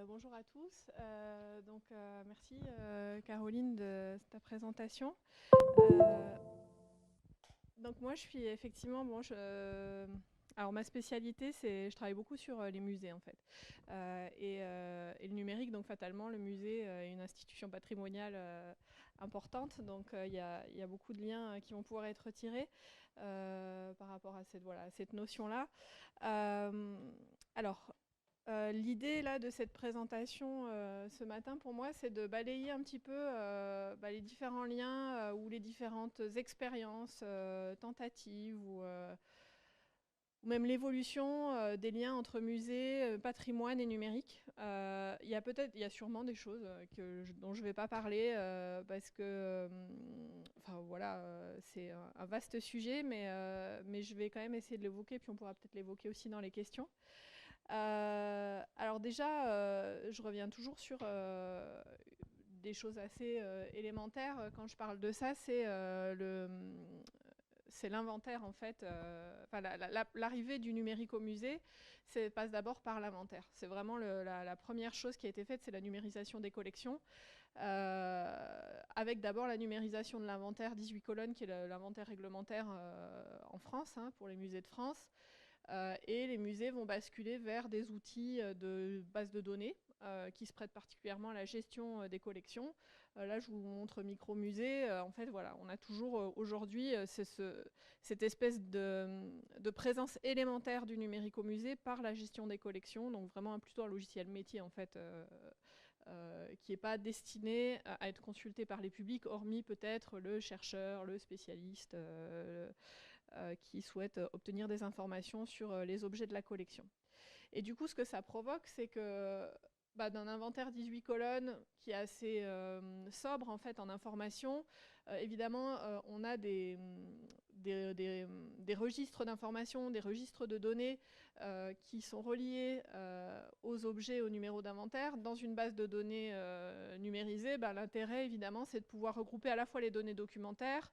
Bonjour à tous. Merci Caroline de ta présentation. Euh, Moi je suis effectivement alors ma spécialité c'est je travaille beaucoup sur les musées en fait. Et le numérique, donc fatalement le musée est une institution patrimoniale importante, donc il y a beaucoup de liens qui vont pouvoir être tirés par rapport à cette notion-là. Euh, L'idée là de cette présentation ce matin pour moi, c'est de balayer un petit peu les différents liens ou les différentes expériences, tentatives ou même l'évolution des liens entre musée, patrimoine et numérique. Il y a sûrement des choses dont je ne vais pas parler parce que, c'est un vaste sujet, mais je vais quand même essayer de l'évoquer, puis on pourra peut-être l'évoquer aussi dans les questions. Alors déjà, je reviens toujours sur des choses assez élémentaires. Quand je parle de ça, c'est l'inventaire en fait. L'arrivée du numérique au musée passe d'abord par l'inventaire. C'est vraiment la première chose qui a été faite, c'est la numérisation des collections. Avec d'abord la numérisation de l'inventaire 18 colonnes, qui est l'inventaire réglementaire en France, hein, pour les musées de France. Et les musées vont basculer vers des outils de base de données qui se prêtent particulièrement à la gestion des collections. Là, je vous montre Micromusée. En fait, voilà, on a toujours aujourd'hui cette espèce de présence élémentaire du numérique au musée par la gestion des collections, donc vraiment plutôt un logiciel métier en fait. Qui n'est pas destiné à être consulté par les publics, hormis peut-être le chercheur, le spécialiste, qui souhaitent obtenir des informations sur les objets de la collection. Et du coup, ce que ça provoque, c'est que d'un inventaire 18 colonnes qui est assez sobre en fait en information, évidemment, on a des registres d'informations, des registres de données qui sont reliés aux objets, aux numéros d'inventaire. Dans une base de données numérisée, l'intérêt, évidemment, c'est de pouvoir regrouper à la fois les données documentaires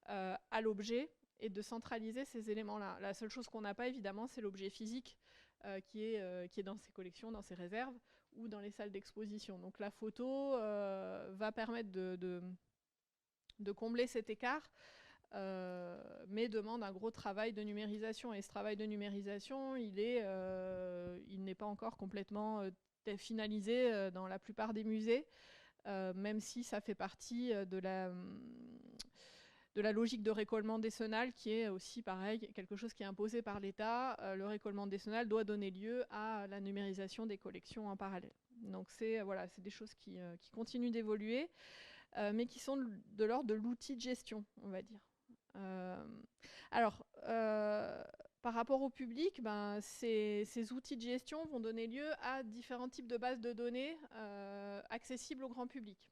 à l'objet et de centraliser ces éléments-là. La seule chose qu'on n'a pas, évidemment, c'est l'objet physique qui est dans ces collections, dans ces réserves ou dans les salles d'exposition. Donc la photo va permettre de combler cet écart, mais demande un gros travail de numérisation. Et ce travail de numérisation, il n'est pas encore complètement finalisé dans la plupart des musées, même si ça fait partie de la logique de récollement décennal, qui est aussi pareil, quelque chose qui est imposé par l'État. Le récollement décennal doit donner lieu à la numérisation des collections en parallèle. Donc c'est des choses qui continuent d'évoluer, mais qui sont de l'ordre de l'outil de gestion, on va dire. Euh, alors, par rapport au public, ces outils de gestion vont donner lieu à différents types de bases de données accessibles au grand public.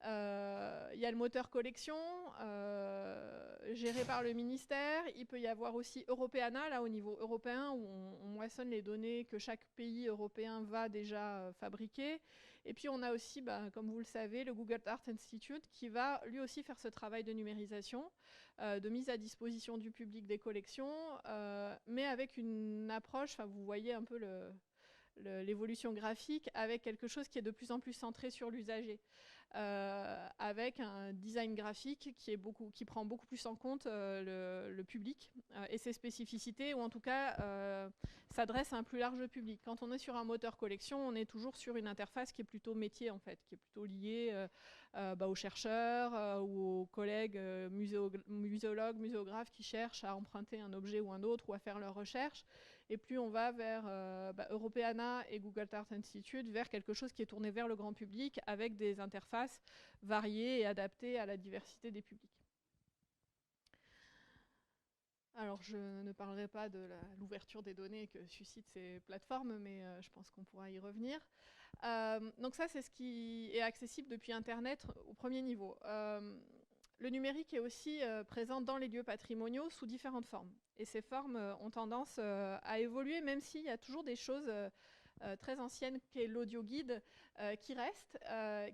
Il y a le moteur collection géré par le ministère. Il peut y avoir aussi Europeana, là au niveau européen, où on moissonne les données que chaque pays européen va déjà fabriquer. Et puis on a aussi, comme vous le savez, le Google Art Institute qui va lui aussi faire ce travail de numérisation, de mise à disposition du public des collections, mais avec une approche, vous voyez un peu l'évolution graphique, avec quelque chose qui est de plus en plus centré sur l'usager. Avec un design graphique qui prend beaucoup plus en compte le public et ses spécificités, ou en tout cas s'adresse à un plus large public. Quand on est sur un moteur collection, on est toujours sur une interface qui est plutôt métier, en fait, qui est plutôt liée aux chercheurs ou aux collègues muséologues, muséographes qui cherchent à emprunter un objet ou un autre ou à faire leurs recherches. Et plus on va vers Europeana et Google Art Institute, vers quelque chose qui est tourné vers le grand public, avec des interfaces variées et adaptées à la diversité des publics. Alors, je ne parlerai pas de l'ouverture des données que suscitent ces plateformes, mais je pense qu'on pourra y revenir. Donc ça, c'est ce qui est accessible depuis Internet au premier niveau. Le numérique est aussi présent dans les lieux patrimoniaux sous différentes formes. Et ces formes ont tendance à évoluer, même s'il y a toujours des choses très anciennes, qu'est l'audio guide, qui reste,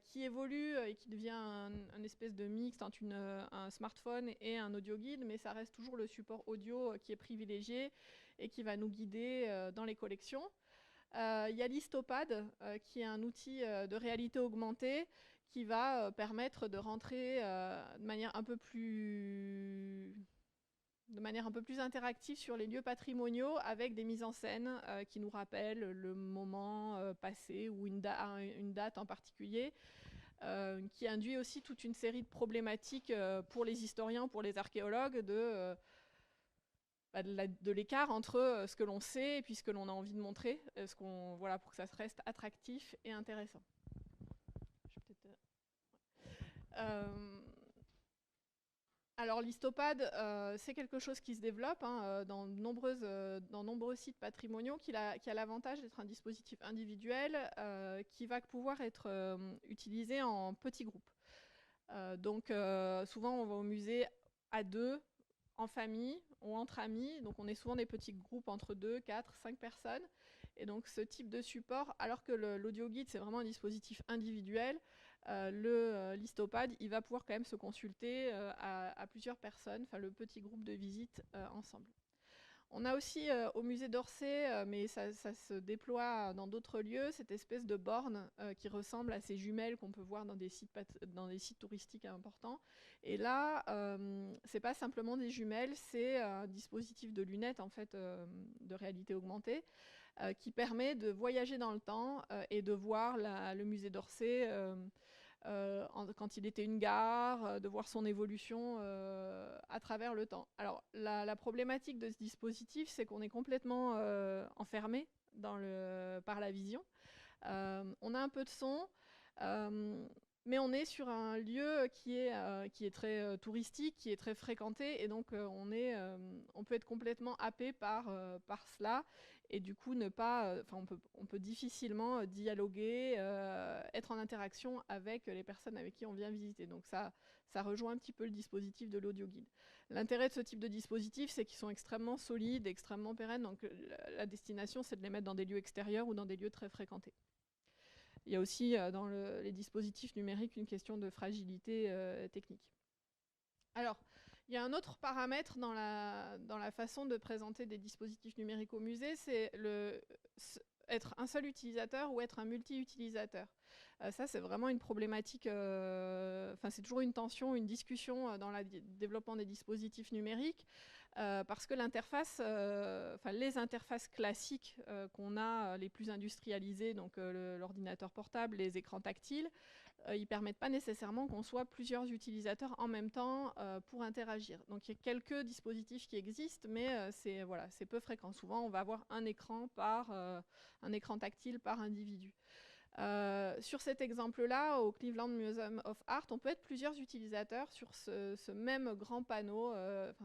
qui évolue et qui devient un espèce de mix entre un smartphone et un audio guide, mais ça reste toujours le support audio qui est privilégié et qui va nous guider dans les collections. Il y a l'Histopad, qui est un outil de réalité augmentée qui va permettre de rentrer de manière un peu plus interactive sur les lieux patrimoniaux avec des mises en scène qui nous rappellent le moment passé ou une date en particulier, qui induit aussi toute une série de problématiques pour les historiens, pour les archéologues, de l'écart entre ce que l'on sait et puis ce que l'on a envie de montrer, voilà, pour que ça reste attractif et intéressant. Alors l'Histopad, c'est quelque chose qui se développe dans nombreux sites patrimoniaux, qui a l'avantage d'être un dispositif individuel qui va pouvoir être utilisé en petits groupes. Donc souvent on va au musée à deux, en famille ou entre amis, donc on est souvent des petits groupes entre 2, 4, 5 personnes, et donc ce type de support, alors que l'audio guide c'est vraiment un dispositif individuel, l'Histopad il va pouvoir quand même se consulter à plusieurs personnes, enfin le petit groupe de visite ensemble. On a aussi au musée d'Orsay, mais ça se déploie dans d'autres lieux, cette espèce de borne qui ressemble à ces jumelles qu'on peut voir dans des sites touristiques importants. Et là, c'est pas simplement des jumelles, c'est un dispositif de lunettes en fait, de réalité augmentée, qui permet de voyager dans le temps et de voir le musée d'Orsay quand il était une gare, de voir son évolution à travers le temps. Alors la problématique de ce dispositif, c'est qu'on est complètement enfermé par la vision. On a un peu de son, mais on est sur un lieu qui est très touristique, qui est très fréquenté, et donc on peut être complètement happé par cela, et du coup on peut difficilement dialoguer, être en interaction avec les personnes avec qui on vient visiter. Donc ça rejoint un petit peu le dispositif de l'audio guide. L'intérêt de ce type de dispositif, c'est qu'ils sont extrêmement solides, extrêmement pérennes, donc la destination, c'est de les mettre dans des lieux extérieurs ou dans des lieux très fréquentés. Il y a aussi dans les dispositifs numériques une question de fragilité technique. Alors, il y a un autre paramètre dans la façon de présenter des dispositifs numériques au musée, c'est être un seul utilisateur ou être un multi-utilisateur. Ça, c'est vraiment une problématique, c'est toujours une tension, une discussion dans le développement des dispositifs numériques, parce que l'interface, les interfaces classiques qu'on a, les plus industrialisées, donc l'ordinateur portable, les écrans tactiles, ils ne permettent pas nécessairement qu'on soit plusieurs utilisateurs en même temps pour interagir. Donc il y a quelques dispositifs qui existent, mais c'est peu fréquent. Souvent, on va avoir un écran tactile par individu. Sur cet exemple-là, au Cleveland Museum of Art, on peut être plusieurs utilisateurs sur ce même grand panneau,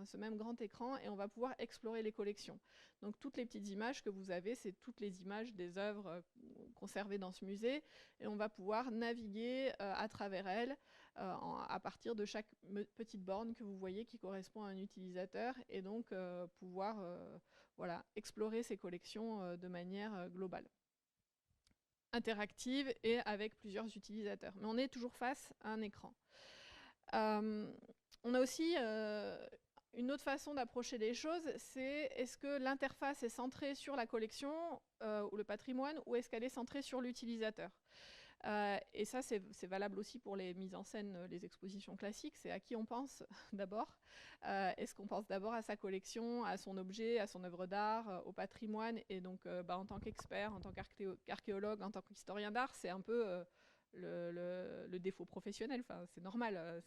ce même grand écran, et on va pouvoir explorer les collections. Donc toutes les petites images que vous avez, c'est toutes les images des œuvres conservées dans ce musée, et on va pouvoir naviguer à travers elles à partir de chaque petite borne que vous voyez qui correspond à un utilisateur, et donc pouvoir explorer ces collections de manière globale, interactive et avec plusieurs utilisateurs. Mais on est toujours face à un écran. On a aussi une autre façon d'approcher les choses, c'est est-ce que l'interface est centrée sur la collection ou le patrimoine, ou est-ce qu'elle est centrée sur l'utilisateur ? Et ça, c'est valable aussi pour les mises en scène, les expositions classiques. C'est à qui on pense d'abord. Est-ce qu'on pense d'abord à sa collection, à son objet, à son œuvre d'art, au patrimoine? Et donc, en tant qu'expert, en tant qu'archéologue, en tant qu'historien d'art, c'est un peu le défaut professionnel. Enfin, c'est normal.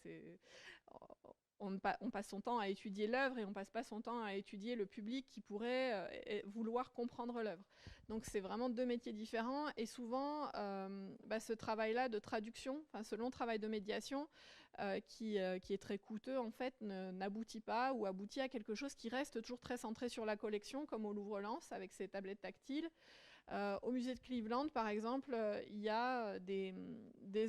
On passe son temps à étudier l'œuvre et on passe pas son temps à étudier le public qui pourrait vouloir comprendre l'œuvre. Donc c'est vraiment deux métiers différents, et souvent ce travail-là de traduction, ce long travail de médiation qui est très coûteux en fait, n'aboutit pas, ou aboutit à quelque chose qui reste toujours très centré sur la collection, comme au Louvre-Lens avec ses tablettes tactiles. Au musée de Cleveland, par exemple, il y a des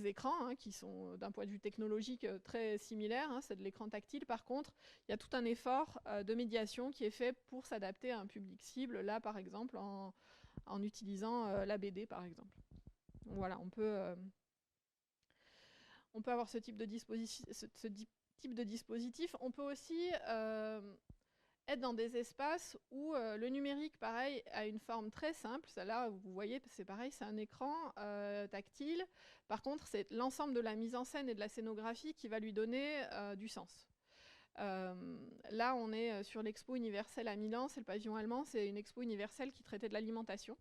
écrans qui sont, d'un point de vue technologique, très similaires. C'est de l'écran tactile. Par contre, il y a tout un effort de médiation qui est fait pour s'adapter à un public cible, là, par exemple, en utilisant la BD, par exemple. Donc, voilà, on peut avoir ce type de dispositif. On peut aussi être dans des espaces où le numérique, pareil, a une forme très simple. Ça, là, vous voyez, c'est pareil, c'est un écran tactile. Par contre, c'est l'ensemble de la mise en scène et de la scénographie qui va lui donner du sens. Là, on est sur l'expo universelle à Milan, c'est le pavillon allemand, c'est une expo universelle qui traitait de l'alimentation.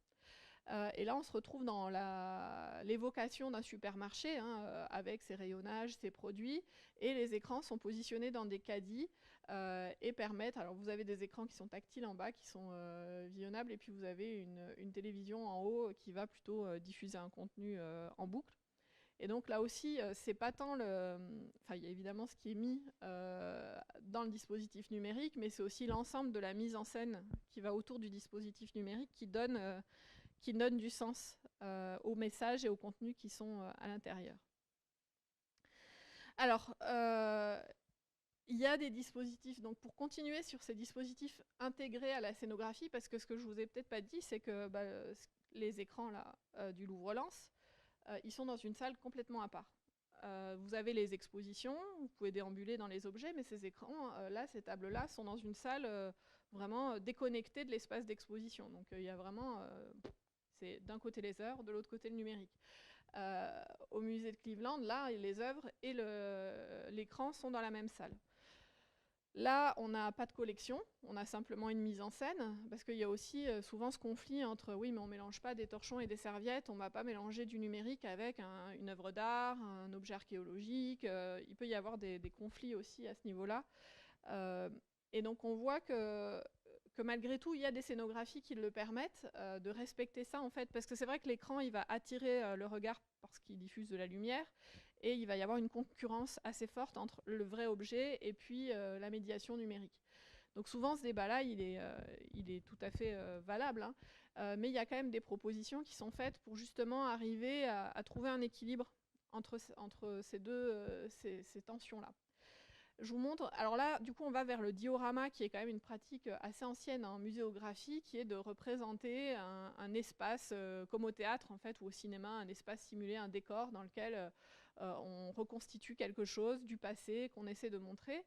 Et là, on se retrouve dans l'évocation d'un supermarché, hein, avec ses rayonnages, ses produits, et les écrans sont positionnés dans des caddies et permettent... Alors, vous avez des écrans qui sont tactiles en bas, qui sont visionnables, et puis vous avez une télévision en haut qui va plutôt diffuser un contenu en boucle. Et donc là aussi, c'est pas tant le... Enfin, il y a évidemment ce qui est mis dans le dispositif numérique, mais c'est aussi l'ensemble de la mise en scène qui va autour du dispositif numérique qui donne du sens aux messages et aux contenus qui sont à l'intérieur. Alors, il y a des dispositifs, donc pour continuer sur ces dispositifs intégrés à la scénographie, parce que ce que je vous ai peut-être pas dit, c'est que les écrans là, du Louvre-Lens, ils sont dans une salle complètement à part. Vous avez les expositions, vous pouvez déambuler dans les objets, mais ces écrans, là, ces tables-là, sont dans une salle vraiment déconnectée de l'espace d'exposition. Donc il y a vraiment... c'est d'un côté les œuvres, de l'autre côté le numérique. Au musée de Cleveland, là, les œuvres et l'écran sont dans la même salle. Là, on n'a pas de collection, on a simplement une mise en scène, parce qu'il y a aussi souvent ce conflit entre oui, mais on ne mélange pas des torchons et des serviettes, on ne va pas mélanger du numérique avec une œuvre d'art, un objet archéologique. Il peut y avoir des conflits aussi à ce niveau-là. Et donc on voit que malgré tout, il y a des scénographies qui le permettent de respecter ça, en fait, parce que c'est vrai que l'écran, il va attirer le regard parce qu'il diffuse de la lumière, et il va y avoir une concurrence assez forte entre le vrai objet et puis la médiation numérique. Donc souvent, ce débat-là, il est tout à fait valable, hein, mais il y a quand même des propositions qui sont faites pour justement arriver à trouver un équilibre entre ces tensions-là. Je vous montre, alors là, du coup, on va vers le diorama, qui est quand même une pratique assez ancienne en muséographie, qui est de représenter un espace, comme au théâtre, en fait, ou au cinéma, un espace simulé, un décor dans lequel on reconstitue quelque chose du passé qu'on essaie de montrer.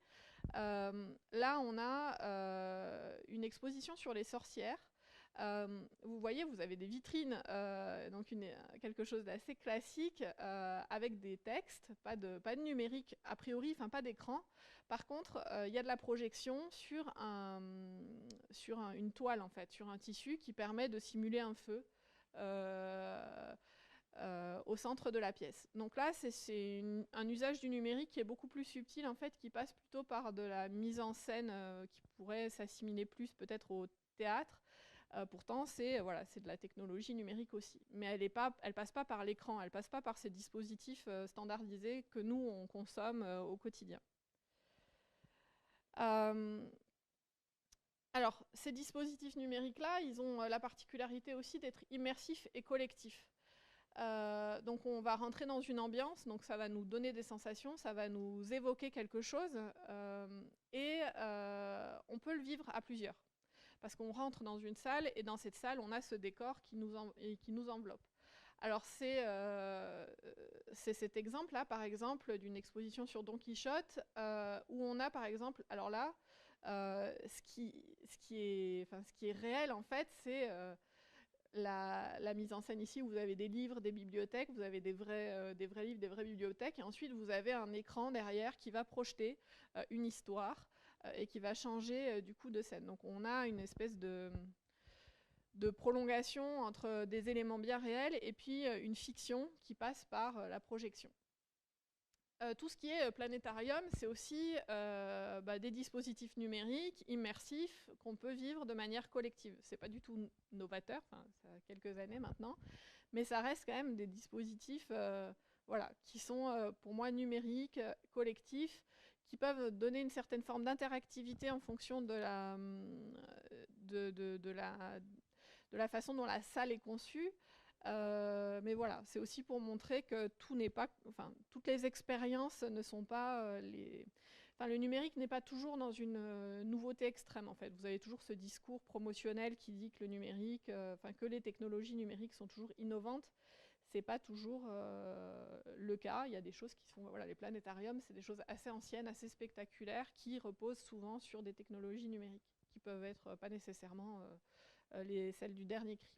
Là, on a une exposition sur les sorcières. Vous voyez, vous avez des vitrines, donc quelque chose d'assez classique, avec des textes, pas de numérique a priori, enfin pas d'écran. Par contre, il y a de la projection sur une toile, en fait, sur un tissu qui permet de simuler un feu au centre de la pièce. Donc là, c'est un usage du numérique qui est beaucoup plus subtil, en fait, qui passe plutôt par de la mise en scène qui pourrait s'assimiler plus peut-être au théâtre. Pourtant, c'est de la technologie numérique aussi. Mais elle passe pas par l'écran, elle passe pas par ces dispositifs standardisés que nous, on consomme au quotidien. Alors, ces dispositifs numériques-là, ils ont la particularité aussi d'être immersifs et collectifs. Donc on va rentrer dans une ambiance, donc ça va nous donner des sensations, ça va nous évoquer quelque chose, et on peut le vivre à plusieurs. Parce qu'on rentre dans une salle, et dans cette salle, on a ce décor qui nous enveloppe. Alors c'est cet exemple-là, par exemple, d'une exposition sur Don Quichotte, où on a, par exemple, alors là, ce qui est réel, en fait, c'est la mise en scène ici, où vous avez des livres, des bibliothèques, vous avez des vrais livres, des vraies bibliothèques, et ensuite vous avez un écran derrière qui va projeter une histoire et qui va changer du coup de scène. Donc on a une espèce de prolongation entre des éléments bien réels et puis une fiction qui passe par la projection. Tout ce qui est planétarium, c'est aussi des dispositifs numériques immersifs qu'on peut vivre de manière collective. C'est pas du tout novateur, enfin, ça a quelques années maintenant, mais ça reste quand même des dispositifs qui sont pour moi numériques, collectifs, qui peuvent donner une certaine forme d'interactivité en fonction de la façon dont la salle est conçue. Mais voilà, c'est aussi pour montrer que toutes les expériences ne sont pas le numérique n'est pas toujours dans une nouveauté extrême, en fait. Vous avez toujours ce discours promotionnel qui dit que le numérique, que les technologies numériques sont toujours innovantes. C'est pas toujours le cas. Il y a des choses qui sont, les planétariums, c'est des choses assez anciennes, assez spectaculaires, qui reposent souvent sur des technologies numériques, qui peuvent être pas nécessairement celles du dernier cri.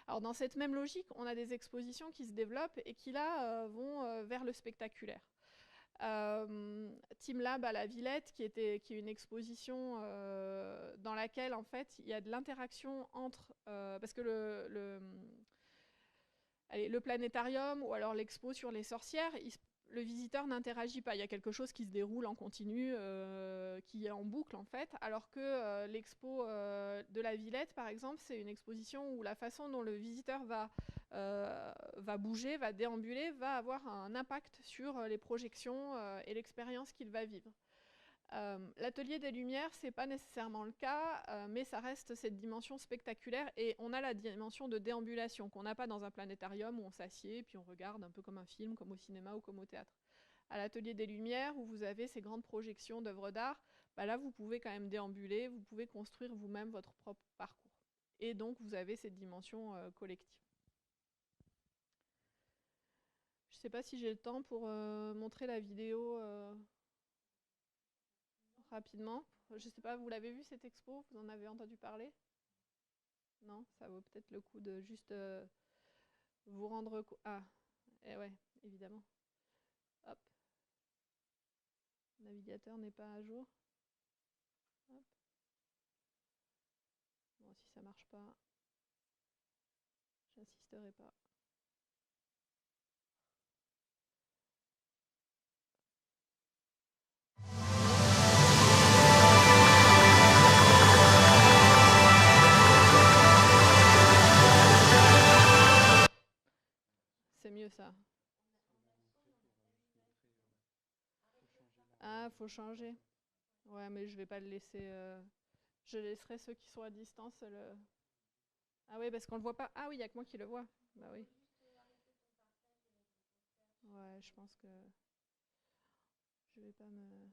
Alors dans cette même logique, on a des expositions qui se développent et qui là vont vers le spectaculaire. Team Lab à la Villette, qui est une exposition dans laquelle en fait il y a de l'interaction entre parce que le planétarium ou alors l'expo sur les sorcières, le visiteur n'interagit pas. Il y a quelque chose qui se déroule en continu, qui est en boucle en fait, alors que l'expo de la Villette, par exemple, c'est une exposition où la façon dont le visiteur va bouger, va déambuler, va avoir un impact sur les projections et l'expérience qu'il va vivre. L'atelier des Lumières, c'est pas nécessairement le cas, mais ça reste cette dimension spectaculaire et on a la dimension de déambulation qu'on n'a pas dans un planétarium où on s'assied et puis on regarde un peu comme un film, comme au cinéma ou comme au théâtre. À l'atelier des Lumières, où vous avez ces grandes projections d'œuvres d'art, bah là vous pouvez quand même déambuler, vous pouvez construire vous-même votre propre parcours. Et donc vous avez cette dimension collective. Je ne sais pas si j'ai le temps pour montrer la vidéo rapidement. Je ne sais pas, vous l'avez vu cette expo? Vous en avez entendu parler? Non, ça vaut peut-être le coup de juste vous rendre compte. Ah, eh ouais, évidemment. Hop. Le navigateur n'est pas à jour. Hop. Bon, si ça marche pas, j'insisterai pas. C'est mieux ça. Ah, faut changer. Ouais, mais je vais pas le laisser. Je laisserai ceux qui sont à distance le. Ah oui, parce qu'on le voit pas. Ah oui, il y a que moi qui le vois. Bah oui. Ouais, je pense que je vais pas me.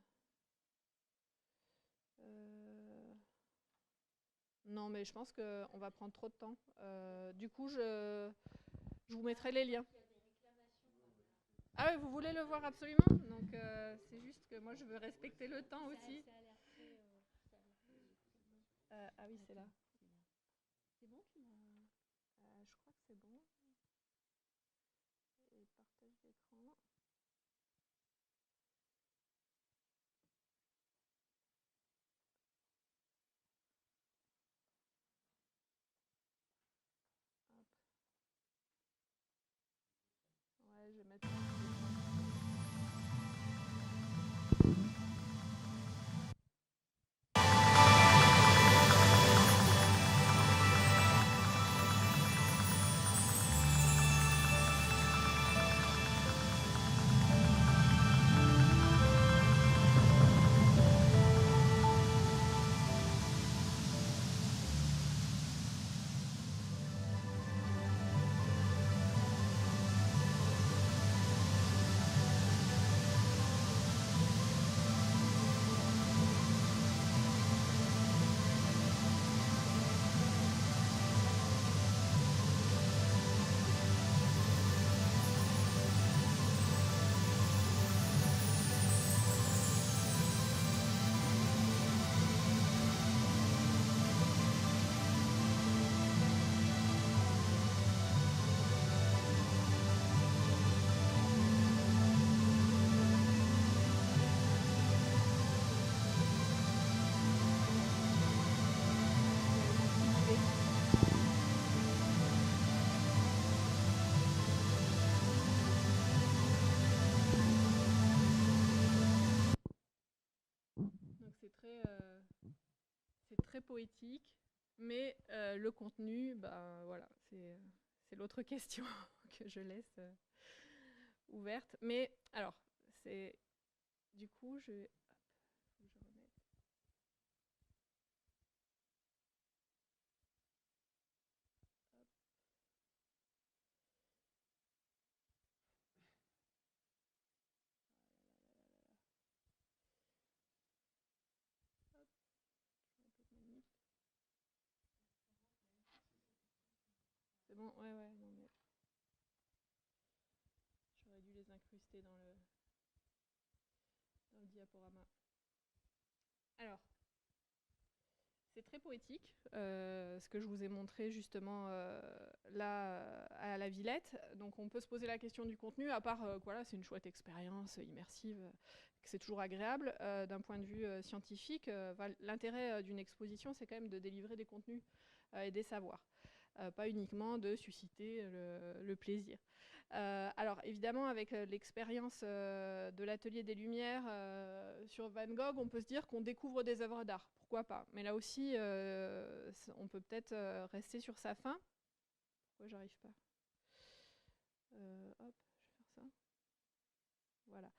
Non, mais je pense qu'on va prendre trop de temps. Du coup, je vous mettrai les liens. Ah oui, vous voulez le voir absolument? Donc c'est juste que moi je veux respecter le temps aussi. Ah oui, c'est là. C'est bon, je crois que c'est bon. Et partage d'écran. Ouais, je vais mettre. Donc c'est très poétique, mais le contenu, bah voilà, c'est l'autre question que je laisse ouverte. Mais alors, c'est du coup, je vais. Hop, faut que je remette. Hop, un peu de manip. C'est bon, ouais, ouais, non mais j'aurais dû les incruster dans le diaporama. Alors, C'est très poétique, ce que je vous ai montré justement là à la Villette. Donc on peut se poser la question du contenu, à part voilà, c'est une chouette expérience immersive, que c'est toujours agréable. D'un point de vue scientifique, l'intérêt d'une exposition, c'est quand même de délivrer des contenus et des savoirs. Pas uniquement de susciter le plaisir. Alors évidemment, avec l'expérience de l'Atelier des Lumières sur Van Gogh, on peut se dire qu'on découvre des œuvres d'art. Pourquoi pas? Mais là aussi, on peut peut-être rester sur sa fin. Pourquoi j'arrive pas? Hop, je vais faire ça. Voilà.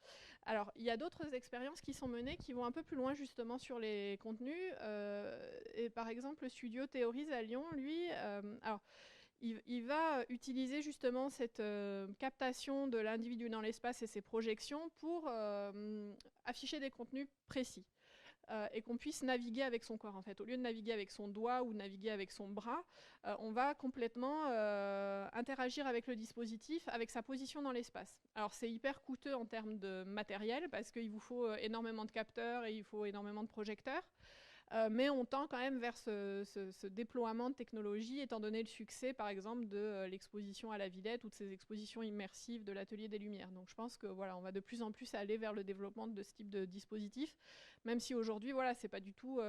Alors, il y a d'autres expériences qui sont menées qui vont un peu plus loin justement sur les contenus. Et par exemple, le studio Théorise à Lyon, lui, alors, il va utiliser justement cette captation de l'individu dans l'espace et ses projections pour afficher des contenus précis. Et qu'on puisse naviguer avec son corps en fait. Au lieu de naviguer avec son doigt ou de naviguer avec son bras, on va complètement interagir avec le dispositif, avec sa position dans l'espace. Alors c'est hyper coûteux en termes de matériel parce qu'il vous faut énormément de capteurs et il faut énormément de projecteurs. Mais on tend quand même vers ce déploiement de technologie, étant donné le succès, par exemple, de l'exposition à la Villette ou de ces expositions immersives de l'Atelier des Lumières. Donc je pense que voilà, on va de plus en plus aller vers le développement de ce type de dispositif, même si aujourd'hui, voilà, c'est pas du tout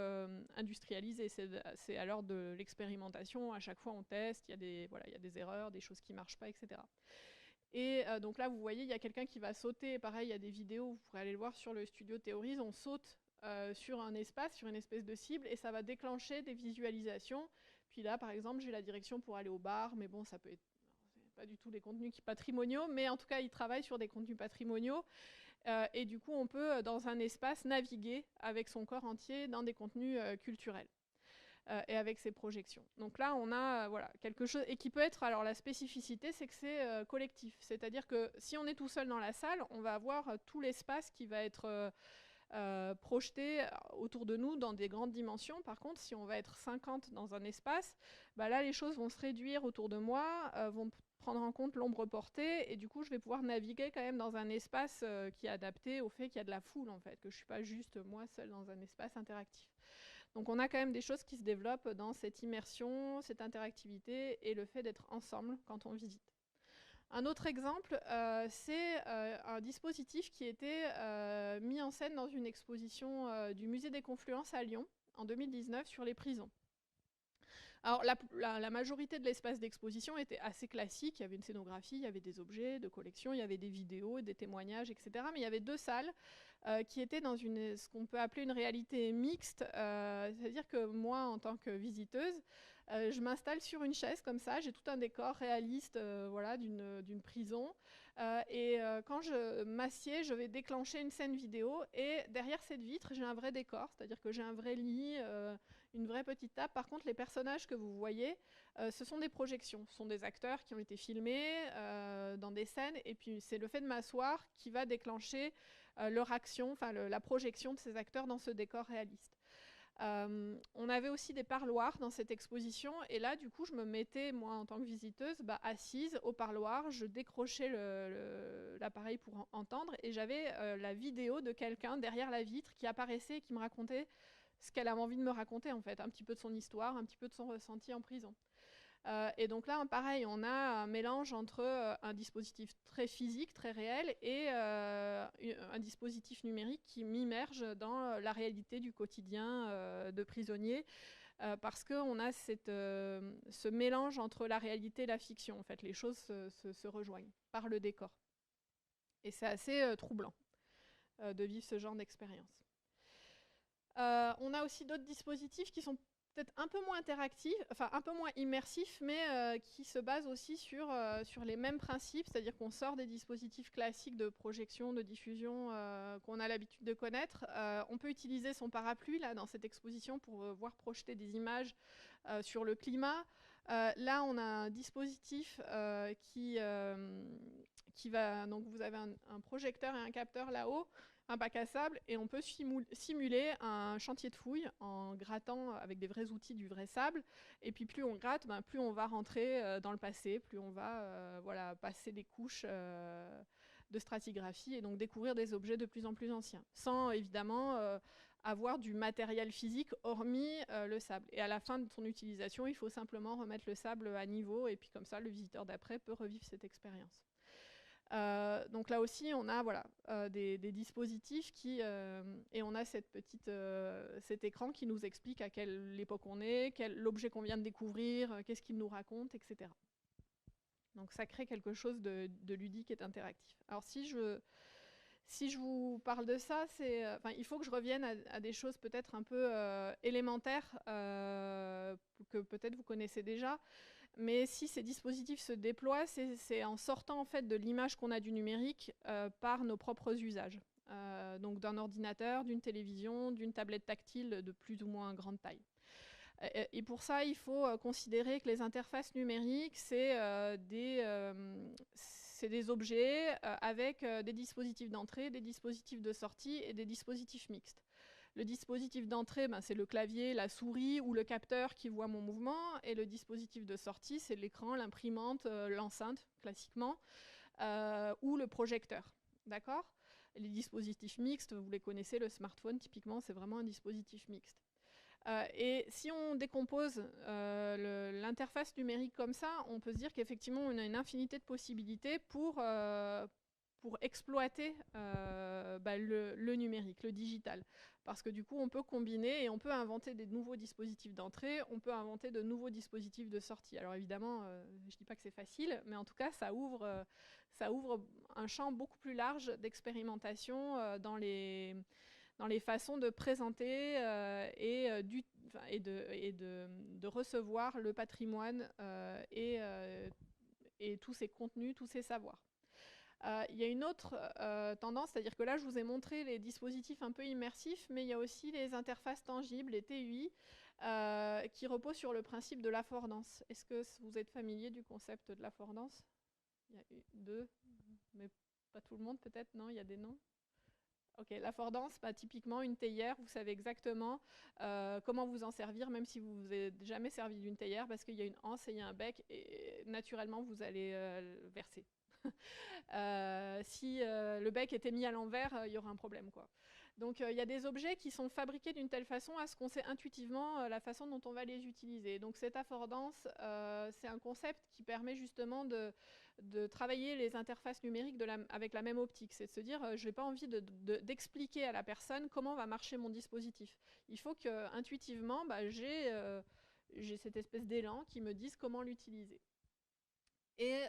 industrialisé. C'est à l'heure de l'expérimentation. À chaque fois, on teste. Il y a des erreurs, des choses qui marchent pas, etc. Et donc là, vous voyez, il y a quelqu'un qui va sauter. Pareil, il y a des vidéos, vous pourrez aller le voir sur le studio Théorise. On saute sur un espace, sur une espèce de cible, et ça va déclencher des visualisations. Puis là, par exemple, j'ai la direction pour aller au bar, mais bon, ça peut être pas du tout des contenus patrimoniaux, mais en tout cas, ils travaillent sur des contenus patrimoniaux. Et du coup, on peut, dans un espace, naviguer avec son corps entier dans des contenus culturels. Et avec ses projections. Donc là, on a voilà, quelque chose, et qui peut être, alors la spécificité, c'est que c'est collectif. C'est-à-dire que si on est tout seul dans la salle, on va avoir tout l'espace qui va être projeté autour de nous dans des grandes dimensions. Par contre, si on va être 50 dans un espace, bah là, les choses vont se réduire autour de moi, vont prendre en compte l'ombre portée, et du coup, je vais pouvoir naviguer quand même dans un espace qui est adapté au fait qu'il y a de la foule, en fait, que je ne suis pas juste moi seule dans un espace interactif. Donc on a quand même des choses qui se développent dans cette immersion, cette interactivité et le fait d'être ensemble quand on visite. Un autre exemple, c'est un dispositif qui était mis en scène dans une exposition du Musée des Confluences à Lyon en 2019 sur les prisons. Alors la majorité de l'espace d'exposition était assez classique, il y avait une scénographie, il y avait des objets de collection, il y avait des vidéos, des témoignages, etc. Mais il y avait deux salles qui étaient dans ce qu'on peut appeler une réalité mixte, c'est-à-dire que moi, en tant que visiteuse, je m'installe sur une chaise comme ça, j'ai tout un décor réaliste voilà, d'une prison, et quand je m'assieds, je vais déclencher une scène vidéo, et derrière cette vitre, j'ai un vrai décor, c'est-à-dire que j'ai un vrai lit, une vraie petite table. Par contre, les personnages que vous voyez, ce sont des projections, ce sont des acteurs qui ont été filmés dans des scènes, et puis c'est le fait de m'asseoir qui va déclencher leur action, enfin la projection de ces acteurs dans ce décor réaliste. On avait aussi des parloirs dans cette exposition, et là du coup je me mettais, moi en tant que visiteuse, assise au parloir, je décrochais l'appareil pour entendre, et j'avais la vidéo de quelqu'un derrière la vitre qui apparaissait et qui me racontait ce qu'elle avait envie de me raconter, en fait, un petit peu de son histoire, un petit peu de son ressenti en prison. Et donc là, pareil, on a un mélange entre un dispositif très physique, très réel, et un dispositif numérique qui m'immerge dans la réalité du quotidien de prisonniers, parce qu'on a ce mélange entre la réalité et la fiction. En fait, les choses se rejoignent par le décor. Et c'est assez troublant de vivre ce genre d'expérience. On a aussi d'autres dispositifs qui sont peut-être un peu moins interactifs, enfin un peu moins immersifs, mais qui se basent aussi sur les mêmes principes, c'est-à-dire qu'on sort des dispositifs classiques de projection, de diffusion qu'on a l'habitude de connaître. On peut utiliser son parapluie là, dans cette exposition pour voir projeter des images sur le climat. Là, on a un dispositif qui va... Donc vous avez un projecteur et un capteur là-haut, un bac à sable, et on peut simuler un chantier de fouilles en grattant avec des vrais outils du vrai sable. Et puis plus on gratte, plus on va rentrer dans le passé, plus on va voilà, passer des couches de stratigraphie et donc découvrir des objets de plus en plus anciens. Sans évidemment avoir du matériel physique hormis le sable. Et à la fin de son utilisation, il faut simplement remettre le sable à niveau et puis comme ça, le visiteur d'après peut revivre cette expérience. Donc là aussi, on a voilà, des dispositifs qui... et on a cet écran qui nous explique à quelle époque on est, l'objet qu'on vient de découvrir, qu'est-ce qu'il nous raconte, etc. Donc ça crée quelque chose de ludique et d'interactif. Alors si je vous parle de ça, il faut que je revienne à des choses peut-être un peu élémentaires que peut-être vous connaissez déjà. Mais si ces dispositifs se déploient, c'est en sortant en fait de l'image qu'on a du numérique par nos propres usages. Donc d'un ordinateur, d'une télévision, d'une tablette tactile de plus ou moins grande taille. Et pour ça, il faut considérer que les interfaces numériques, c'est des objets avec des dispositifs d'entrée, des dispositifs de sortie et des dispositifs mixtes. Le dispositif d'entrée, c'est le clavier, la souris ou le capteur qui voit mon mouvement. Et le dispositif de sortie, c'est l'écran, l'imprimante, l'enceinte, classiquement, ou le projecteur. D'accord ? Les dispositifs mixtes, vous les connaissez, le smartphone, typiquement, c'est vraiment un dispositif mixte. Et si on décompose l'interface numérique comme ça, on peut se dire qu'effectivement, on a une infinité de possibilités pour exploiter le numérique, le digital. Parce que du coup, on peut combiner et on peut inventer des nouveaux dispositifs d'entrée, on peut inventer de nouveaux dispositifs de sortie. Alors évidemment, je ne dis pas que c'est facile, mais en tout cas, ça ouvre un champ beaucoup plus large d'expérimentation dans les façons de présenter et de recevoir le patrimoine et tous ces contenus, tous ces savoirs. Il y a une autre tendance, c'est-à-dire que là, je vous ai montré les dispositifs un peu immersifs, mais il y a aussi les interfaces tangibles, les TUI, qui reposent sur le principe de l'affordance. Est-ce que vous êtes familier du concept de l'affordance ? Il y a deux, mais pas tout le monde peut-être, non ? Il y a des noms ? Ok, l'affordance, typiquement une théière, vous savez exactement comment vous en servir, même si vous vous êtes jamais servi d'une théière, parce qu'il y a une anse et il y a un bec, et naturellement, vous allez verser. Si le bec était mis à l'envers, il y aurait un problème, quoi. Donc il y a des objets qui sont fabriqués d'une telle façon à ce qu'on sait intuitivement la façon dont on va les utiliser. Donc cette affordance, c'est un concept qui permet justement de travailler les interfaces numériques avec la même optique. C'est de se dire, je n'ai pas envie d'expliquer à la personne comment va marcher mon dispositif. Il faut qu'intuitivement, j'ai cette espèce d'élan qui me dise comment l'utiliser. Et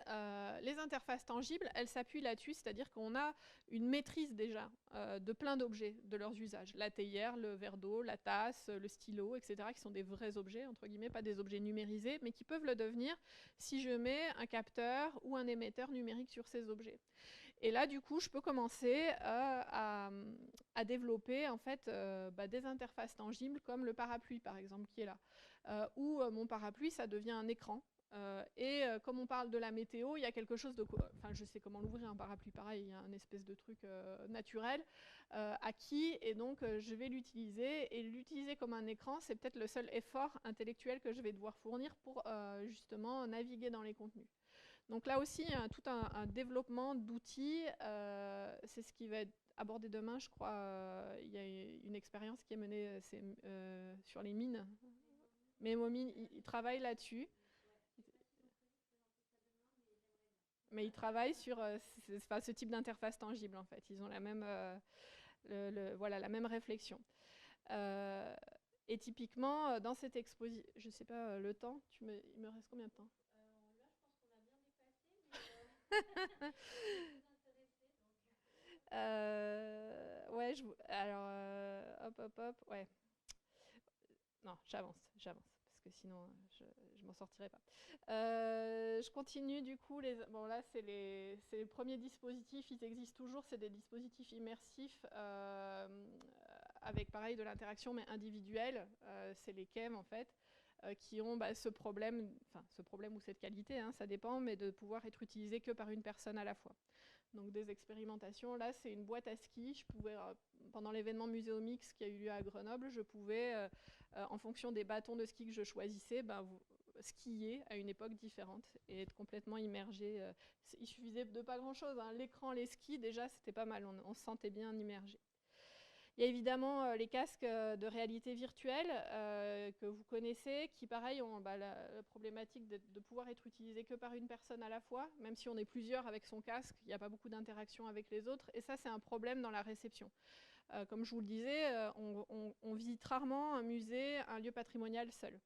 les interfaces tangibles, elles s'appuient là-dessus, c'est-à-dire qu'on a une maîtrise déjà de plein d'objets, de leurs usages. La théière, le verre d'eau, la tasse, le stylo, etc., qui sont des vrais objets, entre guillemets, pas des objets numérisés, mais qui peuvent le devenir si je mets un capteur ou un émetteur numérique sur ces objets. Et là, du coup, je peux commencer à développer en fait, des interfaces tangibles comme le parapluie, par exemple, qui est là. Où mon parapluie, ça devient un écran. Comme on parle de la météo, il y a quelque chose de... Enfin, je sais comment l'ouvrir, un parapluie, pareil, il y a un espèce de truc naturel acquis, et donc je vais l'utiliser. Et l'utiliser comme un écran, c'est peut-être le seul effort intellectuel que je vais devoir fournir pour justement naviguer dans les contenus. Donc là aussi, il y a tout un développement d'outils. C'est ce qui va être abordé demain, je crois. Il y a une expérience qui est menée sur les mines. Mémomine, ils travaillent là-dessus. Mais ils travaillent sur ce type d'interface tangible, en fait. Ils ont la même, la même réflexion. Et typiquement, dans cette exposition, je ne sais pas, le temps, il me reste combien de temps ? Là, je pense qu'on a bien dépassé. Ouais, alors, hop, ouais. Non, j'avance, parce que sinon, je m'en sortirai pas. Je continue, du coup. Bon, là, c'est les premiers dispositifs, ils existent toujours, c'est des dispositifs immersifs avec, pareil, de l'interaction, mais individuelle. C'est les KEM, en fait, qui ont ce problème ou cette qualité, hein, ça dépend, mais de pouvoir être utilisé que par une personne à la fois. Donc des expérimentations, là c'est une boîte à ski. Je pouvais, pendant l'événement Muséomix qui a eu lieu à Grenoble, je pouvais, en fonction des bâtons de ski que je choisissais, skier à une époque différente et être complètement immergé. Il suffisait de pas grand chose, hein. L'écran, les skis, déjà c'était pas mal, on se sentait bien immergé. Il y a évidemment les casques de réalité virtuelle que vous connaissez, qui pareil ont la problématique de pouvoir être utilisés que par une personne à la fois, même si on est plusieurs avec son casque, il n'y a pas beaucoup d'interaction avec les autres, et ça c'est un problème dans la réception. Comme je vous le disais, on visite rarement un musée, un lieu patrimonial seul.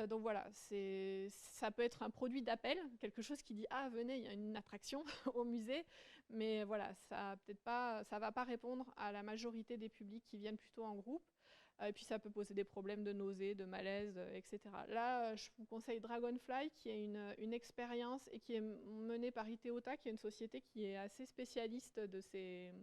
Donc voilà, ça peut être un produit d'appel, quelque chose qui dit ah venez, il y a une attraction au musée, mais voilà, ça va pas répondre à la majorité des publics qui viennent plutôt en groupe. Et puis ça peut poser des problèmes de nausée, de malaise, etc. Là, je vous conseille Dragonfly, qui est une expérience et qui est menée par Iteota, qui est une société qui est assez spécialiste de ces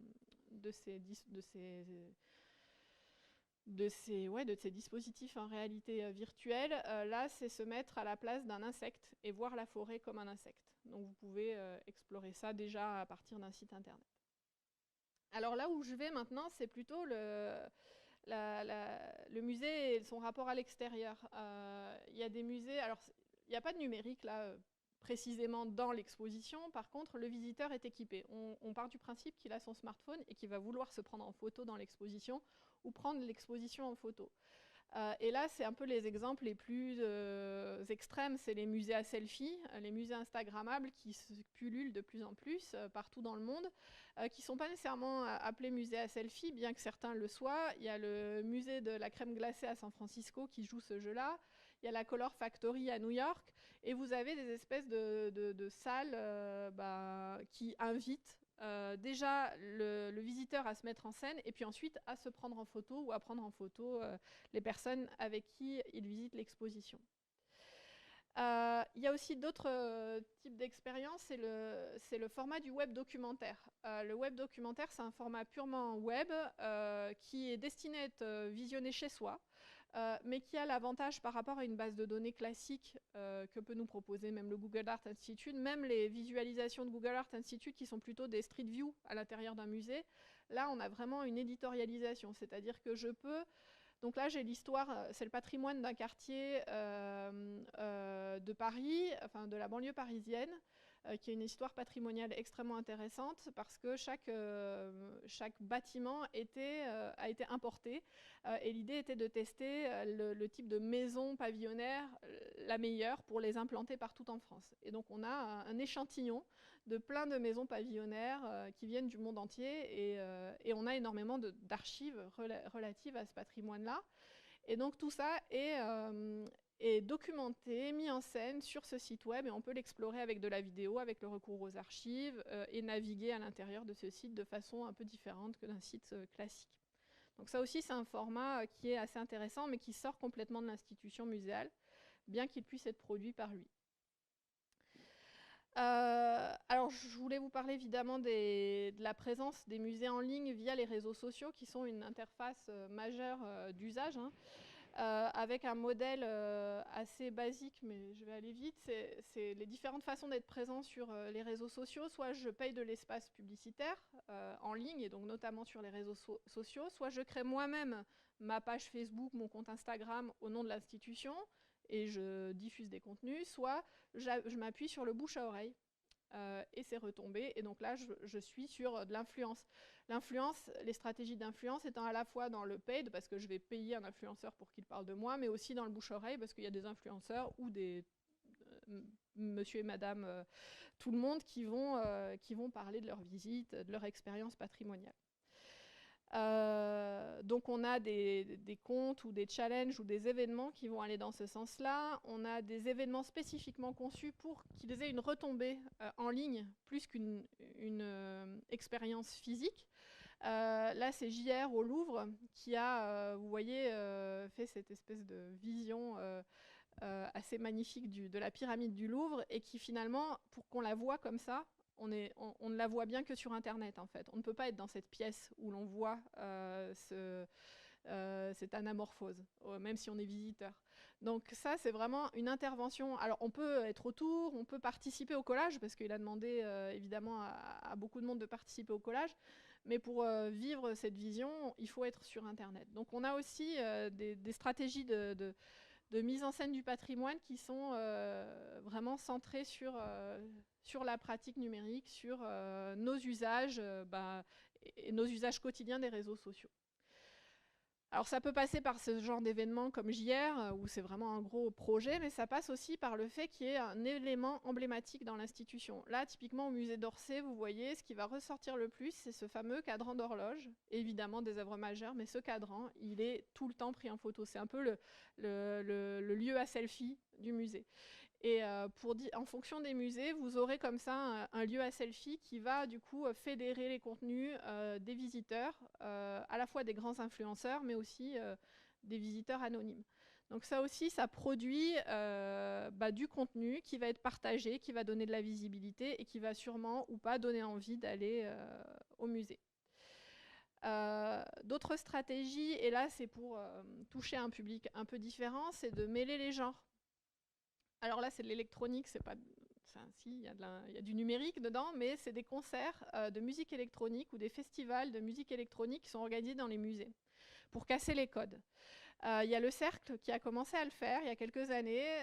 dispositifs en réalité virtuelle. Là, c'est se mettre à la place d'un insecte et voir la forêt comme un insecte. Donc vous pouvez explorer ça déjà à partir d'un site internet. Alors là où je vais maintenant, c'est plutôt le musée et son rapport à l'extérieur. Il y a des musées, alors il n'y a pas de numérique là précisément dans l'exposition, par contre le visiteur est équipé. On part du principe qu'il a son smartphone et qu'il va vouloir se prendre en photo dans l'exposition ou prendre l'exposition en photo. Et là, c'est un peu les exemples les plus extrêmes, c'est les musées à selfie, les musées instagrammables qui se pullulent de plus en plus partout dans le monde, qui ne sont pas nécessairement appelés musées à selfie, bien que certains le soient. Il y a le musée de la crème glacée à San Francisco qui joue ce jeu-là, il y a la Color Factory à New York, et vous avez des espèces de salles qui invitent déjà le visiteur à se mettre en scène et puis ensuite à se prendre en photo ou à prendre en photo les personnes avec qui il visite l'exposition. Il y a aussi d'autres types d'expériences, c'est le format du web documentaire. Le web documentaire, c'est un format purement web qui est destiné à être visionné chez soi, mais qui a l'avantage par rapport à une base de données classique que peut nous proposer même le Google Art Institute, même les visualisations de Google Art Institute qui sont plutôt des street view à l'intérieur d'un musée. Là, on a vraiment une éditorialisation, c'est-à-dire que je peux... Donc là, j'ai l'histoire, c'est le patrimoine d'un quartier de Paris, enfin de la banlieue parisienne, qui est une histoire patrimoniale extrêmement intéressante parce que chaque bâtiment a été importé et l'idée était de tester le type de maison pavillonnaire la meilleure pour les implanter partout en France. Et donc on a un échantillon de plein de maisons pavillonnaires qui viennent du monde entier et on a énormément d'archives relatives à ce patrimoine-là. Et donc tout ça est documenté, mis en scène sur ce site web et on peut l'explorer avec de la vidéo, avec le recours aux archives et naviguer à l'intérieur de ce site de façon un peu différente que d'un site classique. Donc ça aussi c'est un format qui est assez intéressant mais qui sort complètement de l'institution muséale, bien qu'il puisse être produit par lui. Alors, je voulais vous parler évidemment de la présence des musées en ligne via les réseaux sociaux, qui sont une interface majeure d'usage, hein, avec un modèle assez basique, mais je vais aller vite. C'est les différentes façons d'être présent sur les réseaux sociaux. Soit je paye de l'espace publicitaire en ligne, et donc notamment sur les réseaux sociaux, soit je crée moi-même ma page Facebook, mon compte Instagram au nom de l'institution, et je diffuse des contenus, soit je m'appuie sur le bouche à oreille et c'est retombé. Et donc là, je suis sur de l'influence. L'influence, les stratégies d'influence étant à la fois dans le paid, parce que je vais payer un influenceur pour qu'il parle de moi, mais aussi dans le bouche à oreille, parce qu'il y a des influenceurs ou des monsieur et madame, tout le monde qui vont parler de leur visite, de leur expérience patrimoniale. Donc on a des comptes ou des challenges ou des événements qui vont aller dans ce sens-là. On a des événements spécifiquement conçus pour qu'ils aient une retombée en ligne plus qu'une expérience physique. Là, c'est JR au Louvre qui a, vous voyez, fait cette espèce de vision assez magnifique de la pyramide du Louvre et qui finalement, pour qu'on la voit comme ça, on ne la voit bien que sur Internet, en fait. On ne peut pas être dans cette pièce où l'on voit cette anamorphose, même si on est visiteur. Donc ça, c'est vraiment une intervention. Alors, on peut être autour, on peut participer au collage, parce qu'il a demandé, évidemment, à beaucoup de monde de participer au collage. Mais pour vivre cette vision, il faut être sur Internet. Donc, on a aussi des stratégies de mise en scène du patrimoine qui sont vraiment centrées sur sur la pratique numérique, sur nos usages, et nos usages quotidiens des réseaux sociaux. Alors ça peut passer par ce genre d'événements comme JR, où c'est vraiment un gros projet, mais ça passe aussi par le fait qu'il y ait un élément emblématique dans l'institution. Là, typiquement au musée d'Orsay, vous voyez, ce qui va ressortir le plus, c'est ce fameux cadran d'horloge, évidemment des œuvres majeures, mais ce cadran, il est tout le temps pris en photo. C'est un peu le lieu à selfie du musée. Et en fonction des musées, vous aurez comme ça un lieu à selfie qui va du coup fédérer les contenus des visiteurs, à la fois des grands influenceurs, mais aussi des visiteurs anonymes. Donc ça aussi, ça produit du contenu qui va être partagé, qui va donner de la visibilité et qui va sûrement ou pas donner envie d'aller au musée. D'autres stratégies, et là c'est pour toucher un public un peu différent, c'est de mêler les genres. Alors là, c'est de l'électronique, c'est pas. Enfin, si, il y a du numérique dedans, mais c'est des concerts de musique électronique ou des festivals de musique électronique qui sont organisés dans les musées pour casser les codes. Il y a le Cercle qui a commencé à le faire il y a quelques années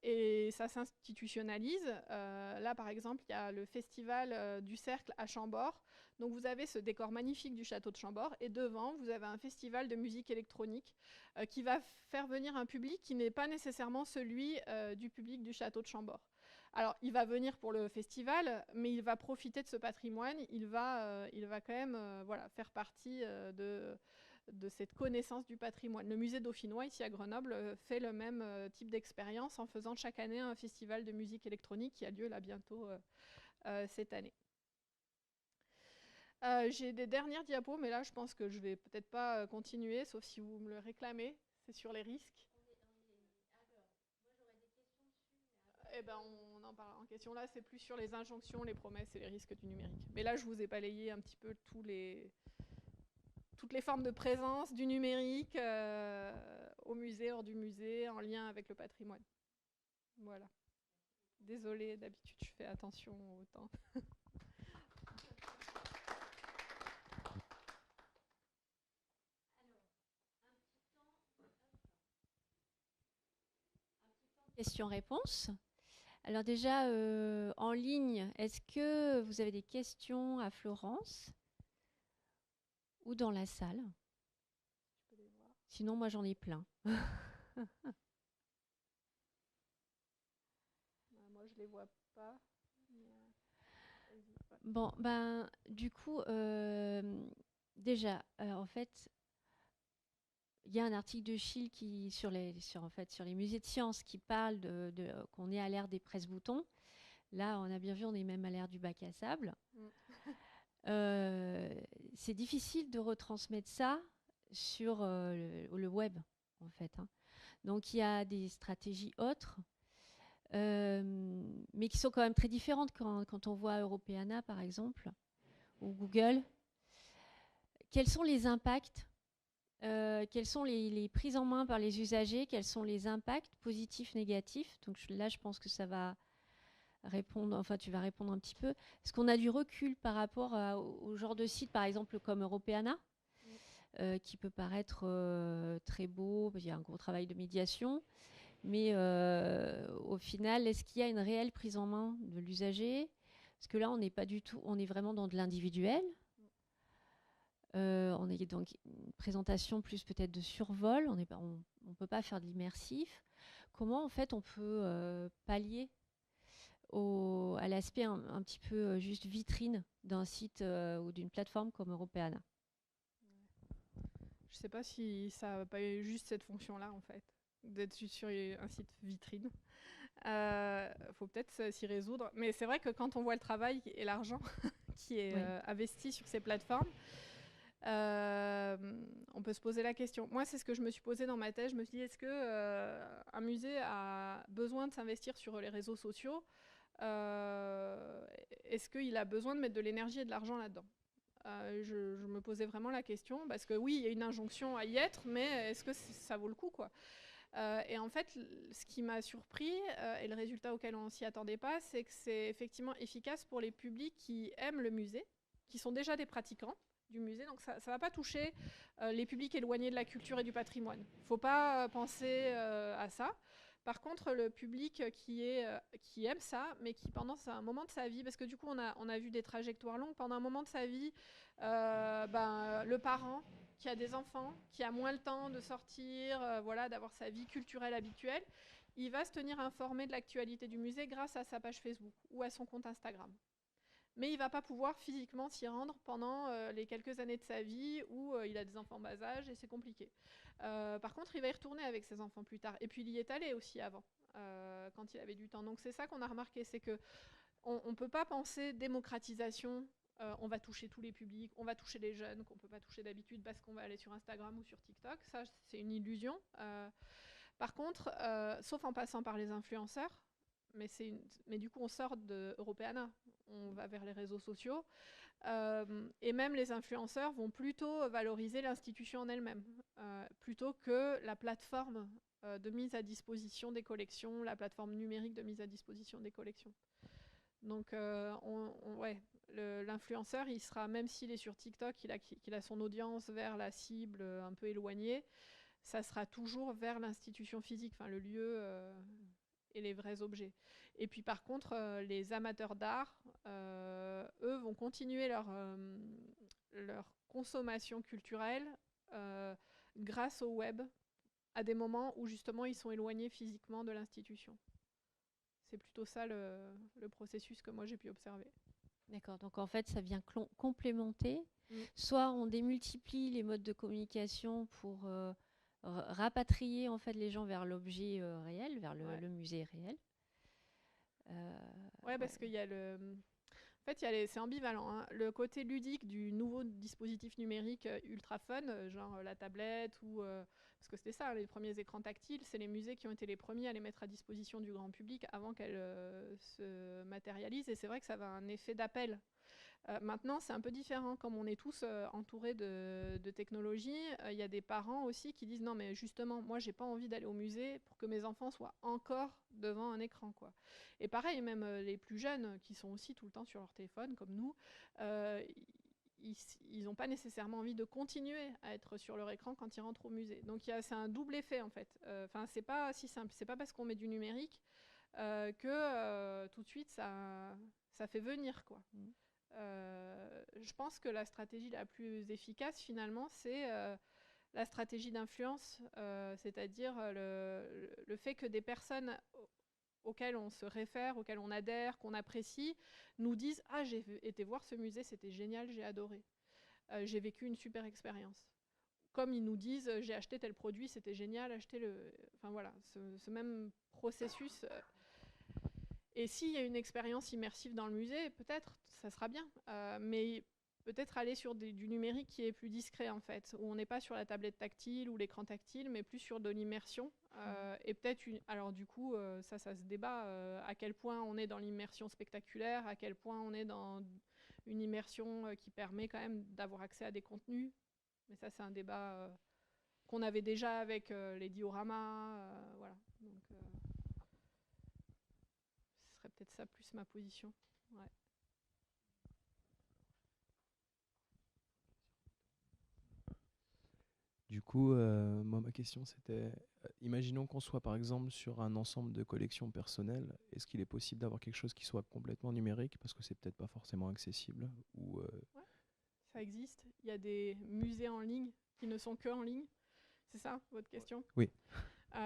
et ça s'institutionnalise. Là, par exemple, il y a le festival du Cercle à Chambord. Donc vous avez ce décor magnifique du château de Chambord et devant, vous avez un festival de musique électronique qui va faire venir un public qui n'est pas nécessairement celui du public du château de Chambord. Alors, il va venir pour le festival, mais il va profiter de ce patrimoine. Il va quand même faire partie de cette connaissance du patrimoine. Le musée dauphinois, ici à Grenoble, fait le même type d'expérience en faisant chaque année un festival de musique électronique qui a lieu là bientôt cette année. J'ai des dernières diapos, mais là, je pense que je vais peut-être pas continuer, sauf si vous me le réclamez. C'est sur les risques. Eh ben, on en parle en question. Là, c'est plus sur les injonctions, les promesses et les risques du numérique. Mais là, je vous ai balayé un petit peu toutes les formes de présence du numérique au musée, hors du musée, en lien avec le patrimoine. Voilà. Désolée, d'habitude, je fais attention au temps. Questions-réponses. Alors déjà, en ligne, est-ce que vous avez des questions à Florence ou dans la salle? Sinon, moi, j'en ai plein. Moi, je les vois pas. Bon, ben, du coup, déjà, en fait, il y a un article de Schill sur les musées de sciences qui parle qu'on est à l'ère des presse-boutons. Là, on a bien vu, on est même à l'ère du bac à sable. C'est difficile de retransmettre ça sur le web, en fait. Hein. Donc, il y a des stratégies autres, mais qui sont quand même très différentes quand on voit Europeana, par exemple, ou Google. Quels sont les impacts quelles sont les prises en main par les usagers? Quels sont les impacts positifs, négatifs? Donc là, je pense que ça va répondre, enfin tu vas répondre un petit peu. Est-ce qu'on a du recul par rapport au genre de site, par exemple, comme Europeana, qui peut paraître très beau, il y a un gros travail de médiation, mais au final, est-ce qu'il y a une réelle prise en main de l'usager? Parce que là, on n'est pas du tout, on est vraiment dans de l'individuel. On est donc une présentation plus peut-être de survol, on ne peut pas faire de l'immersif. Comment en fait on peut pallier à l'aspect un petit peu juste vitrine d'un site ou d'une plateforme comme Europeana? Je ne sais pas si ça n'a pas eu juste cette fonction-là en fait, d'être sur un site vitrine. Faut peut-être s'y résoudre. Mais c'est vrai que quand on voit le travail et l'argent qui est investi sur ces plateformes, on peut se poser la question. Moi, c'est ce que je me suis posé dans ma thèse. Je me suis dit, est-ce que un musée a besoin de s'investir sur les réseaux sociaux? Est-ce qu'il a besoin de mettre de l'énergie et de l'argent là-dedans? Je me posais vraiment la question, parce que oui, il y a une injonction à y être, mais est-ce que ça vaut le coup, quoi? Et en fait, ce qui m'a surpris, et le résultat auquel on ne s'y attendait pas, c'est que c'est effectivement efficace pour les publics qui aiment le musée, qui sont déjà des pratiquants du musée. Donc ça ne va pas toucher les publics éloignés de la culture et du patrimoine. Il ne faut pas penser à ça. Par contre, le public qui aime ça, mais qui pendant un moment de sa vie, parce que du coup on a vu des trajectoires longues, pendant un moment de sa vie, le parent qui a des enfants, qui a moins le temps de sortir, voilà, d'avoir sa vie culturelle habituelle, il va se tenir informé de l'actualité du musée grâce à sa page Facebook ou à son compte Instagram. Mais il ne va pas pouvoir physiquement s'y rendre pendant les quelques années de sa vie où il a des enfants bas âge et c'est compliqué. Par contre, il va y retourner avec ses enfants plus tard. Et puis, il y est allé aussi avant, quand il avait du temps. Donc, c'est ça qu'on a remarqué, c'est qu'on ne peut pas penser démocratisation, on va toucher tous les publics, on va toucher les jeunes qu'on ne peut pas toucher d'habitude parce qu'on va aller sur Instagram ou sur TikTok. Ça, c'est une illusion. Par contre, sauf en passant par les influenceurs, mais du coup, on sort de Europeana, on va vers les réseaux sociaux. Et même les influenceurs vont plutôt valoriser l'institution en elle-même, plutôt que la plateforme de mise à disposition des collections, la plateforme numérique de mise à disposition des collections. Donc, l'influenceur, il sera, même s'il est sur TikTok, qu'il a son audience vers la cible un peu éloignée, ça sera toujours vers l'institution physique, enfin le lieu et les vrais objets. Et puis par contre, les amateurs d'art, eux, vont continuer leur consommation culturelle grâce au web, à des moments où justement ils sont éloignés physiquement de l'institution. C'est plutôt ça le processus que moi j'ai pu observer. D'accord, donc en fait ça vient complémenter. Soit on démultiplie les modes de communication pour rapatrier en fait les gens vers l'objet réel, vers le musée réel. Parce qu'il y a en fait, c'est ambivalent, hein. Le côté ludique du nouveau dispositif numérique ultra fun, genre la tablette, parce que c'était ça, les premiers écrans tactiles, c'est les musées qui ont été les premiers à les mettre à disposition du grand public avant qu'elles se matérialisent. Et c'est vrai que ça avait un effet d'appel. Maintenant, c'est un peu différent. Comme on est tous entourés de technologies, il y a des parents aussi qui disent non, mais justement, moi, j'ai pas envie d'aller au musée pour que mes enfants soient encore devant un écran, quoi. Et pareil, même les plus jeunes qui sont aussi tout le temps sur leur téléphone, comme nous, ils n'ont pas nécessairement envie de continuer à être sur leur écran quand ils rentrent au musée. Donc c'est un double effet en fait. Enfin, c'est pas si simple. C'est pas parce qu'on met du numérique que tout de suite ça fait venir, quoi. Je pense que la stratégie la plus efficace finalement, c'est la stratégie d'influence, c'est-à-dire le fait que des personnes auxquelles on se réfère, auxquelles on adhère, qu'on apprécie, nous disent « Ah, j'ai été voir ce musée, c'était génial, j'ai adoré. J'ai vécu une super expérience. » Comme ils nous disent « J'ai acheté tel produit, c'était génial, achetez-le. » Enfin voilà, ce même processus. Et s'il y a une expérience immersive dans le musée, peut-être, ça sera bien. Mais peut-être aller sur du numérique qui est plus discret, en fait, où on n'est pas sur la tablette tactile ou l'écran tactile, mais plus sur de l'immersion. Et peut-être, alors du coup, ça se débat, à quel point on est dans l'immersion spectaculaire, à quel point on est dans une immersion qui permet quand même d'avoir accès à des contenus. Mais ça, c'est un débat qu'on avait déjà avec les dioramas. Voilà. Donc, ce serait peut-être ça plus ma position. Ouais. Du coup, moi, ma question, c'était, imaginons qu'on soit par exemple sur un ensemble de collections personnelles, est-ce qu'il est possible d'avoir quelque chose qui soit complètement numérique, parce que c'est peut-être pas forcément accessible ou, Ouais, ça existe. Il y a des musées en ligne qui ne sont que en ligne. C'est ça, votre question? Oui.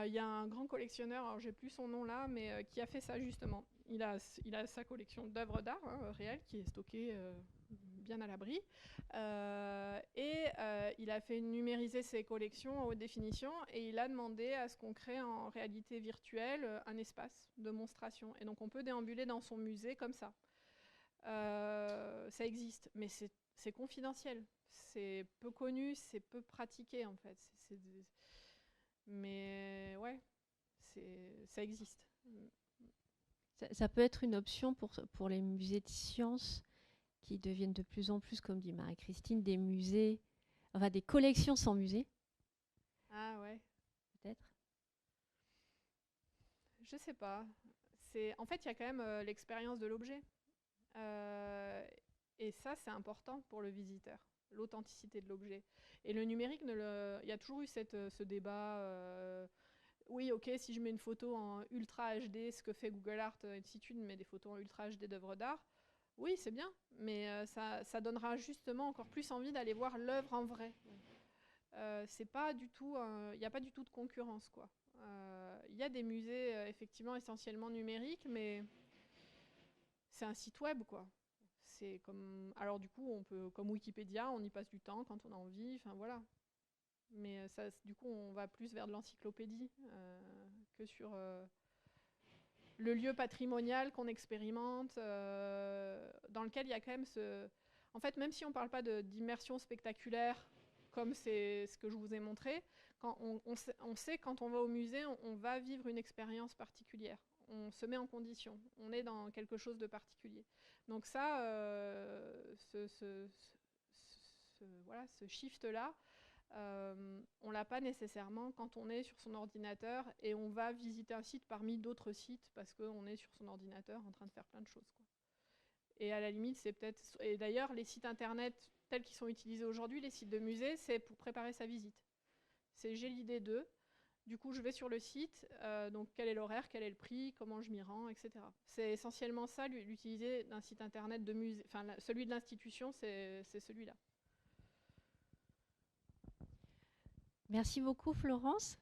Il y a un grand collectionneur, alors j'ai plus son nom là, mais qui a fait ça justement. Il a sa collection d'œuvres d'art réelles qui est stockée bien à l'abri. Il a fait numériser ses collections en haute définition et il a demandé à ce qu'on crée en réalité virtuelle un espace de monstration. Et donc on peut déambuler dans son musée comme ça. Ça existe, mais c'est confidentiel. C'est peu connu, c'est peu pratiqué en fait. Mais ouais, ça existe. Ça peut être une option pour les musées de sciences qui deviennent de plus en plus, comme dit Marie-Christine, des musées, enfin des collections sans musée. Ah ouais. Peut-être. Je sais pas. En fait, il y a quand même l'expérience de l'objet. Et ça, c'est important pour le visiteur, l'authenticité de l'objet. Et le numérique, il y a toujours eu ce débat. oui, ok, si je mets une photo en Ultra HD, ce que fait Google Art Institute, met des photos en Ultra HD d'œuvres d'art, oui, c'est bien, mais ça donnera justement encore plus envie d'aller voir l'œuvre en vrai. C'est pas du tout, il n'y a pas du tout de concurrence, quoi. Il y a des musées effectivement essentiellement numériques, mais c'est un site web, quoi. C'est comme, alors du coup, on peut, comme Wikipédia, on y passe du temps quand on a envie, enfin voilà. Mais ça, du coup, on va plus vers de l'encyclopédie que sur le lieu patrimonial qu'on expérimente, dans lequel il y a quand même ce... En fait, même si on ne parle pas d'immersion spectaculaire, comme c'est ce que je vous ai montré, quand on sait quand on va au musée, on va vivre une expérience particulière. On se met en condition. On est dans quelque chose de particulier. Donc ça, voilà, ce shift-là, on l'a pas nécessairement quand on est sur son ordinateur et on va visiter un site parmi d'autres sites parce qu'on est sur son ordinateur en train de faire plein de choses, quoi. Et à la limite, c'est peut-être... Et d'ailleurs, les sites internet tels qu'ils sont utilisés aujourd'hui, les sites de musée, c'est pour préparer sa visite. C'est j'ai l'idée d'eux, du coup je vais sur le site, donc quel est l'horaire, quel est le prix, comment je m'y rends, etc. C'est essentiellement ça, l'utiliser d'un site internet de musée, enfin celui de l'institution, c'est celui-là. Merci beaucoup, Florence.